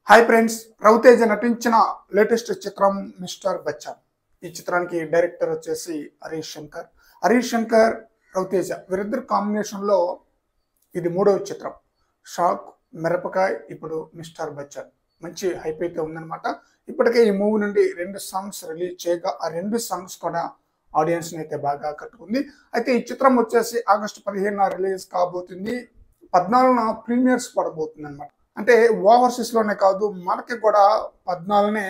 Hi friends, Raviteja నటించిన latest చిత్రం mister Bachchan. ఈ చిత్రానికి డైరెక్టర్ వచ్చేసి హరీష్ శంకర్. రవితేజ వీరిద్దరు కాంబినేషన్లో ఇది మూడవ చిత్రం. షాక్, మిరపకాయ్, ఇప్పుడు మిస్టర్ బచ్చన్. మంచి హైప్ అయితే ఉందన్నమాట. ఇప్పటికే ఈ మూవీ నుండి 2 సాంగ్స్ రిలీజ్ చేయగా ఆ 2 సాంగ్స్ కూడా ఆడియన్స్ అయితే బాగా కట్టుకుంది. అయితే ఈ చిత్రం వచ్చేసి ఆగస్టు 15న రిలీజ్ కాబోతుంది. 14న ప్రీమియర్స్ పడబోతుంది అనమాట. అంటే ఓవర్సీస్ లోనే కాదు, మనకి కూడా 14నే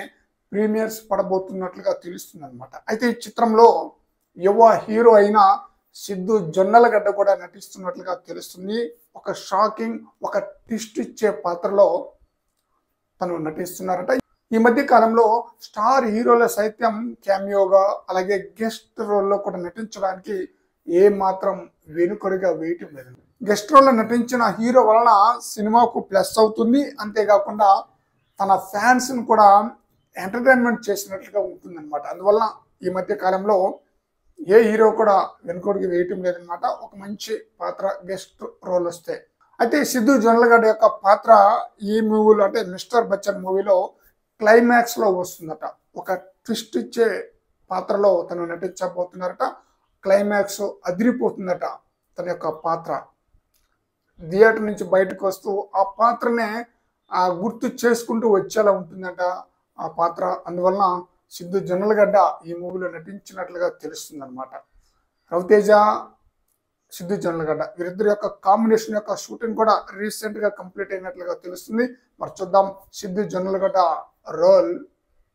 ప్రీమియర్స్ పడబోతున్నట్లుగా తెలుస్తుంది అనమాట. అయితే ఈ చిత్రంలో యువ హీరో అయిన సిద్ధు జొన్నలగడ్డ కూడా నటిస్తున్నట్లుగా తెలుస్తుంది. ఒక షాకింగ్, ఒక ట్విస్ట్ ఇచ్చే పాత్రలో తను నటిస్తున్నారట. ఈ మధ్య కాలంలో స్టార్ హీరోల సైతం క్యామియోగా, అలాగే గెస్ట్ రోల్లో కూడా నటించడానికి ఏ మాత్రం వెనుకడుగా వేయటం లేదు. గెస్ట్ రోల్లో నటించిన హీరో వలన సినిమాకు ప్లస్ అవుతుంది. అంతేకాకుండా తన ఫ్యాన్స్ ను కూడా ఎంటర్టైన్మెంట్ చేసినట్లుగా ఉంటుంది అనమాట. అందువల్ల ఈ మధ్య కాలంలో ఏ హీరో కూడా వెనుకడుగు వేయటం లేదనమాట. ఒక మంచి పాత్ర గెస్ట్ రోల్ వస్తే. అయితే సిద్ధు జొన్నలగడ్డ యొక్క పాత్ర ఈ మూవీలో, అంటే మిస్టర్ బచ్చన్ మూవీలో క్లైమాక్స్ లో వస్తుందట. ఒక ట్విస్ట్ ఇచ్చే పాత్రలో తను నటించబోతున్నారట. క్లైమాక్స్ అదిరిపోతుందట. తన యొక్క పాత్ర థియేటర్ నుంచి బయటకు వస్తూ ఆ పాత్రనే గుర్తు చేసుకుంటూ వచ్చేలా ఉంటుందట ఆ పాత్ర. అందువలన సిద్ధు జొన్నలగడ్డ ఈ మూవీలో నటించినట్లుగా తెలుస్తుంది అనమాట. రవితేజ, సిద్ధు జొన్నలగడ్డ వీరిద్దరి యొక్క కాంబినేషన్ యొక్క షూటింగ్ కూడా రీసెంట్ గా కంప్లీట్ అయినట్లుగా తెలుస్తుంది. మరి చూద్దాం సిద్ధు జొన్నలగడ్డ రోల్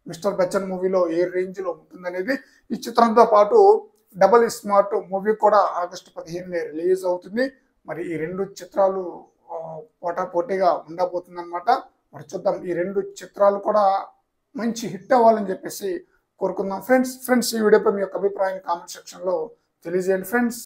మిస్టర్ బచ్చన్ మూవీలో ఏ రేంజ్ లో ఉంటుందనేది. ఈ చిత్రంతో పాటు డబల్ స్మార్ట్ మూవీ కూడా ఆగస్టు 15న రిలీజ్ అవుతుంది. మరి ఈ 2 చిత్రాలు పోటాపోటీగా ఉండబోతుంది అనమాట. మరి చూద్దాం, ఈ 2 చిత్రాలు కూడా మంచి హిట్ అవ్వాలని చెప్పేసి కోరుకుందాం. ఫ్రెండ్స్ ఈ వీడియోపై మీ యొక్క అభిప్రాయాన్ని కామెంట్ సెక్షన్ లో తెలియజేయండి ఫ్రెండ్స్.